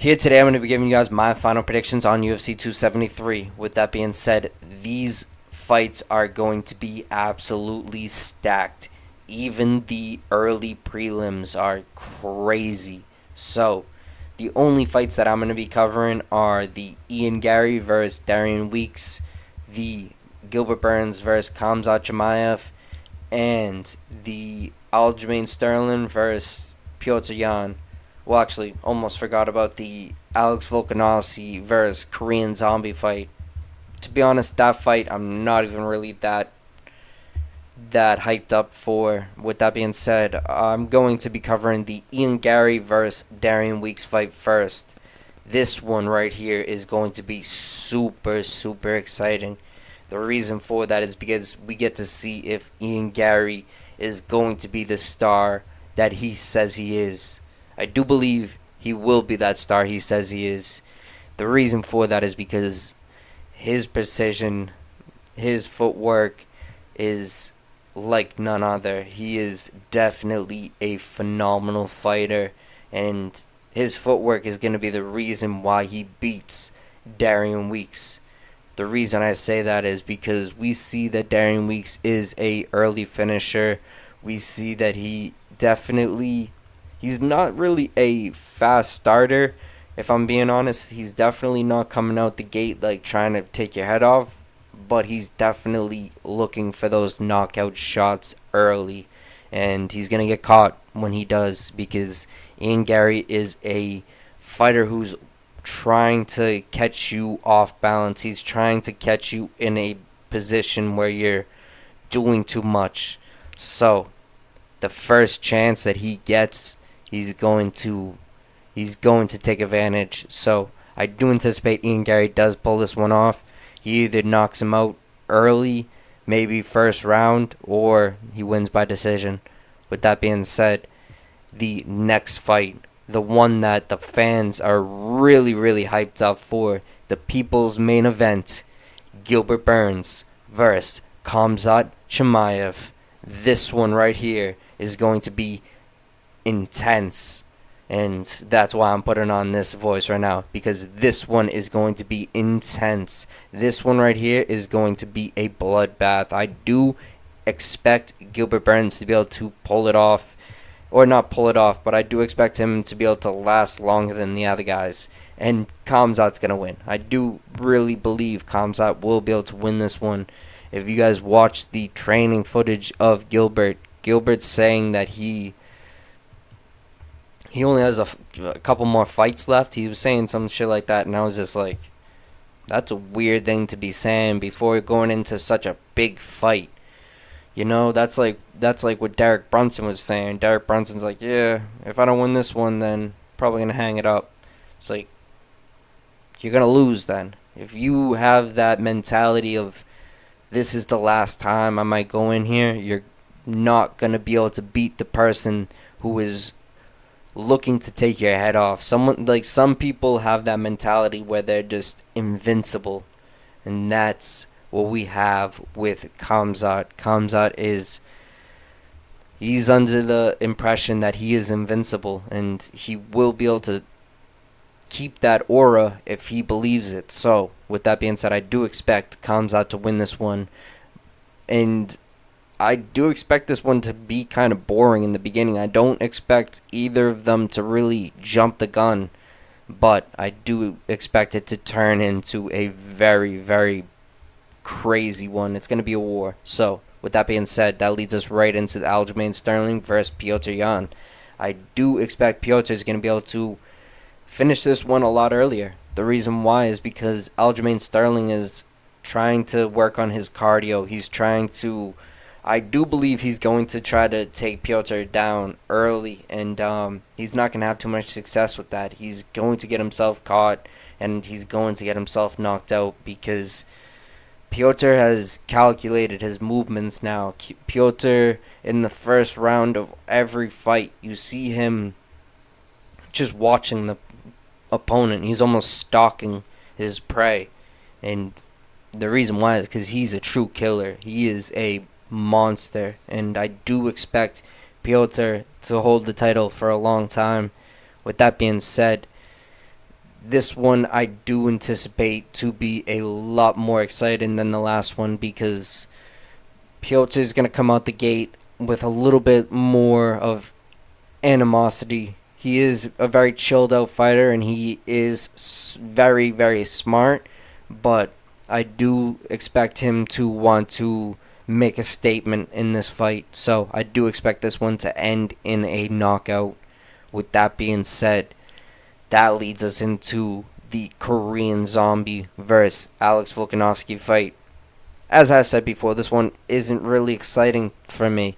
Here today, I'm going to be giving you guys my final predictions on UFC 273. With that being said, these fights are going to be absolutely stacked. Even the early prelims are crazy. So, the only fights that I'm going to be covering are the Garry versus Darian Weeks, the Gilbert Burns versus Khamzat Chimaev, and the Aljamain Sterling versus Piotr Yan. Well, actually, almost forgot about the Alex Volkanovski versus Korean Zombie fight. To be honest, that fight I'm not even really that hyped up for. With that being said, I'm going to be covering the Garry versus Darian Weeks fight first. This one right here is going to be super exciting. The reason for that is because we get to see if Garry is going to be the star that he says he is. I do believe he will be that star he says he is. The reason for that is because his precision, his footwork is like none other. He is definitely a phenomenal fighter, and his footwork is going to be the reason why he beats Darian Weeks. The reason I say that is because we see that Darian Weeks is a early finisher. We see that he's not really a fast starter. If I'm being honest, he's definitely not coming out the gate like trying to take your head off, but he's definitely looking for those knockout shots early, and he's going to get caught when he does, because Garry is a fighter who's trying to catch you off balance. He's trying to catch you in a position where you're doing too much. So, the first chance that he gets, he's going to take advantage. So I do anticipate Garry does pull this one off. He either knocks him out early, maybe first round, or he wins by decision. With that being said, the next fight, the one that the fans are really hyped up for, the people's main event, Gilbert Burns versus Khamzat Chimaev. This one right here is going to be intense, and that's why I'm putting on this voice right now, because this one is going to be intense. This one right here is going to be a bloodbath. I do expect Gilbert Burns to be able to pull it off, or not pull it off, but I do expect him to be able to last longer than the other guys, and Khamzat's going to win. I do really believe Khamzat will be able to win this one. If you guys watch the training footage of Gilbert's saying that he only has a couple more fights left. He was saying some shit like that, and I was just like, that's a weird thing to be saying before going into such a big fight. You know, that's like what Derek Brunson was saying. Derek Brunson's like, yeah, if I don't win this one, then probably going to hang it up. It's like, you're going to lose then. If you have that mentality of, this is the last time I might go in here, you're not going to be able to beat the person who is looking to take your head off. Some people have that mentality where they're just invincible, and that's what we have with Khamzat. Khamzat he's under the impression that he is invincible, and he will be able to keep that aura if he believes it. So, with that being said, I do expect Khamzat to win this one, and I do expect this one to be kind of boring in the beginning. I don't expect either of them to really jump the gun, but I do expect it to turn into a very crazy one. It's going to be a war. So, with that being said, that leads us right into the Aljamain Sterling versus Piotr Yan. I do expect Piotr is going to be able to finish this one a lot earlier. The reason why is because Aljamain Sterling is trying to work on his cardio. I do believe he's going to try to take Piotr down early, and he's not going to have too much success with that. He's going to get himself caught, and he's going to get himself knocked out, because Piotr has calculated his movements now. Piotr, in the first round of every fight, you see him just watching the opponent. He's almost stalking his prey, and the reason why is because he's a true killer. He is a monster, and I do expect Piotr to hold the title for a long time. With that being said, This one I do anticipate to be a lot more exciting than the last one because Piotr is going to come out the gate with a little bit more of animosity. He is a very chilled out fighter and he is very, very smart, but I do expect him to want to make a statement in this fight. So I do expect this one to end in a knockout. With that being said, that leads us into the Korean Zombie versus Alex Volkanovski fight. As I said before, this one isn't really exciting for me.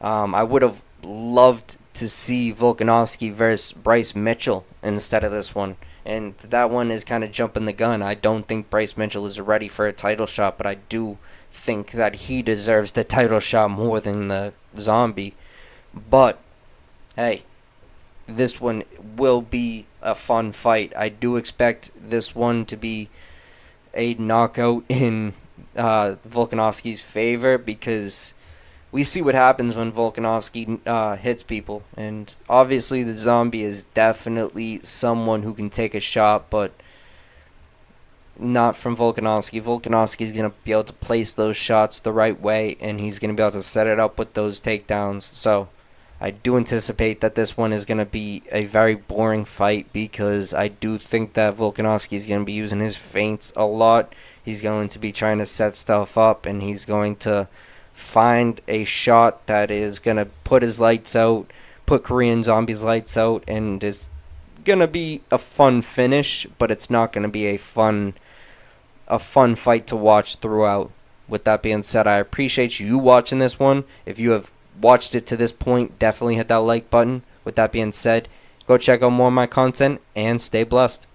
I would have loved to see Volkanovski versus Bryce Mitchell instead of this one. And that one is kind of jumping the gun. I don't think Bryce Mitchell is ready for a title shot, but I do think that he deserves the title shot more than the Zombie. But, hey, this one will be a fun fight. I do expect this one to be a knockout in Volkanovski's favor because we see what happens when Volkanovski hits people. And obviously the Zombie is definitely someone who can take a shot, but not from Volkanovski. Volkanovski is going to be able to place those shots the right way, and he's going to be able to set it up with those takedowns. So I do anticipate that this one is going to be a very boring fight because I do think that Volkanovski is going to be using his feints a lot. He's going to be trying to set stuff up, and he's going to find a shot that is going to put his lights out, put Korean Zombie's lights out, and is going to be a fun finish, but it's not going to be a fun fight to watch throughout. With that being said, I appreciate you watching this one. If you have watched it to this point, definitely hit that like button. With that being said, go check out more of my content and stay blessed.